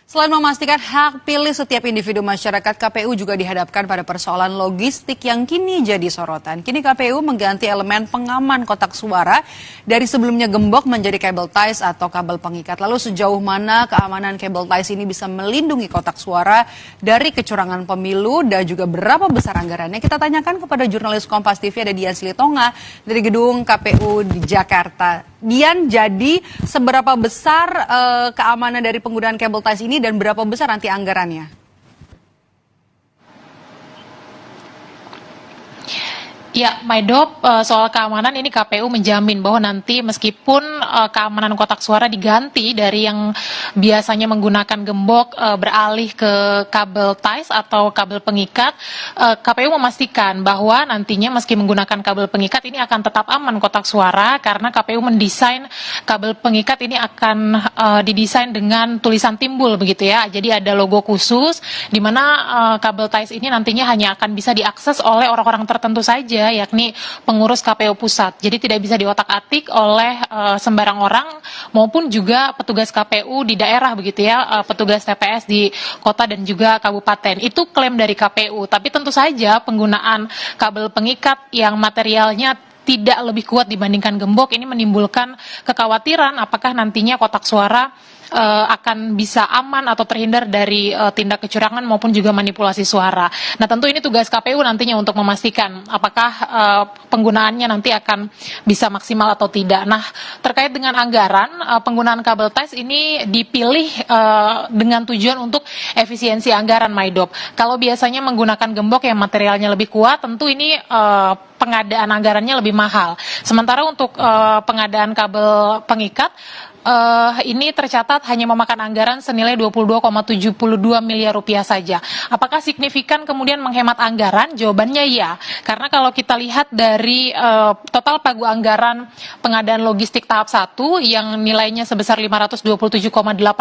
Selain memastikan hak pilih setiap individu masyarakat, KPU juga dihadapkan pada persoalan logistik yang kini jadi sorotan. Kini KPU mengganti elemen pengaman kotak suara dari sebelumnya gembok menjadi kabel ties atau kabel pengikat. Lalu sejauh mana keamanan kabel ties ini bisa melindungi kotak suara dari kecurangan pemilu dan juga berapa besar anggarannya? Kita tanyakan kepada jurnalis Kompas TV ada Dian Silitonga dari gedung KPU di Jakarta. Dian, jadi seberapa besar keamanan dari penggunaan kabel ties ini dan berapa besar nanti anggarannya? Ya, Maidop, soal keamanan ini KPU menjamin bahwa nanti meskipun keamanan kotak suara diganti dari yang biasanya menggunakan gembok beralih ke kabel ties atau kabel pengikat, KPU memastikan bahwa nantinya meski menggunakan kabel pengikat ini akan tetap aman kotak suara karena KPU mendesain kabel pengikat ini akan didesain dengan tulisan timbul begitu ya. Jadi ada logo khusus di mana kabel ties ini nantinya hanya akan bisa diakses oleh orang-orang tertentu saja, yakni pengurus KPU pusat. Jadi tidak bisa diotak-atik oleh sembarang orang maupun juga petugas KPU di daerah begitu ya, petugas TPS di kota dan juga kabupaten. Itu klaim dari KPU. Tapi tentu saja penggunaan kabel pengikat yang materialnya tidak lebih kuat dibandingkan gembok ini menimbulkan kekhawatiran apakah nantinya kotak suara akan bisa aman atau terhindar dari tindak kecurangan maupun juga manipulasi suara. Nah, tentu ini tugas KPU nantinya untuk memastikan apakah penggunaannya nanti akan bisa maksimal atau tidak. Nah, terkait dengan anggaran, penggunaan kabel ties ini dipilih dengan tujuan untuk efisiensi anggaran, Maidop. Kalau biasanya menggunakan gembok yang materialnya lebih kuat, tentu ini pengadaan anggarannya lebih mahal. Sementara untuk pengadaan kabel pengikat, ini tercatat hanya memakan anggaran senilai 22,72 miliar rupiah saja. Apakah signifikan kemudian menghemat anggaran? Jawabannya ya. Karena kalau kita lihat dari total pagu anggaran pengadaan logistik tahap 1 yang nilainya sebesar 527,8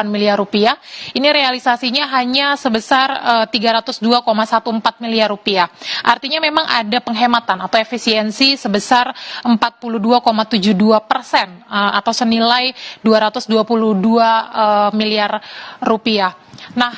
miliar rupiah, ini realisasinya hanya sebesar 302,14 miliar rupiah. Artinya memang ada penghematan atau efisiensi sebesar 42,72% atau senilai 222 miliar rupiah. Nah,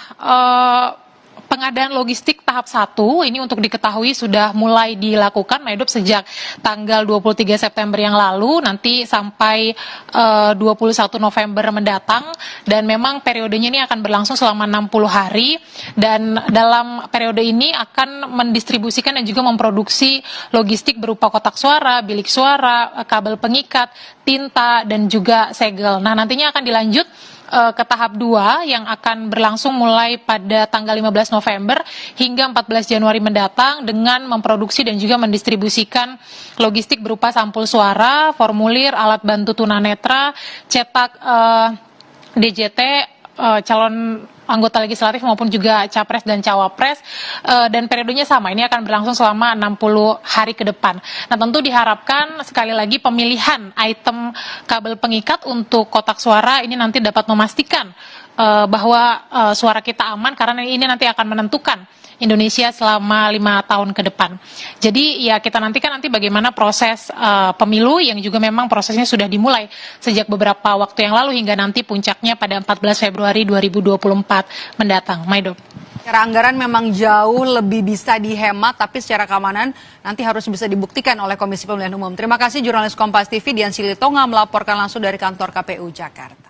pengadaan logistik tahap 1 ini untuk diketahui sudah mulai dilakukan Maidop sejak tanggal 23 September yang lalu nanti sampai 21 November mendatang, dan memang periodenya ini akan berlangsung selama 60 hari, dan dalam periode ini akan mendistribusikan dan juga memproduksi logistik berupa kotak suara, bilik suara, kabel pengikat, tinta, dan juga segel. Nah, nantinya akan dilanjut ke tahap 2 yang akan berlangsung mulai pada tanggal 15 November hingga 14 Januari mendatang dengan memproduksi dan juga mendistribusikan logistik berupa sampul suara, formulir, alat bantu tunanetra, cetak DJT, calon anggota legislatif maupun juga capres dan cawapres, dan periodenya sama, ini akan berlangsung selama 60 hari ke depan. Nah, tentu diharapkan sekali lagi pemilihan item kabel pengikat untuk kotak suara ini nanti dapat memastikan bahwa suara kita aman, karena ini nanti akan menentukan Indonesia selama 5 tahun ke depan. Jadi ya kita nantikan nanti bagaimana proses pemilu yang juga memang prosesnya sudah dimulai sejak beberapa waktu yang lalu hingga nanti puncaknya pada 14 Februari 2024 mendatang. Maidop. Secara anggaran memang jauh lebih bisa dihemat, tapi secara keamanan nanti harus bisa dibuktikan oleh Komisi Pemilihan Umum. Terima kasih jurnalis Kompas TV Dian Silitonga melaporkan langsung dari kantor KPU Jakarta.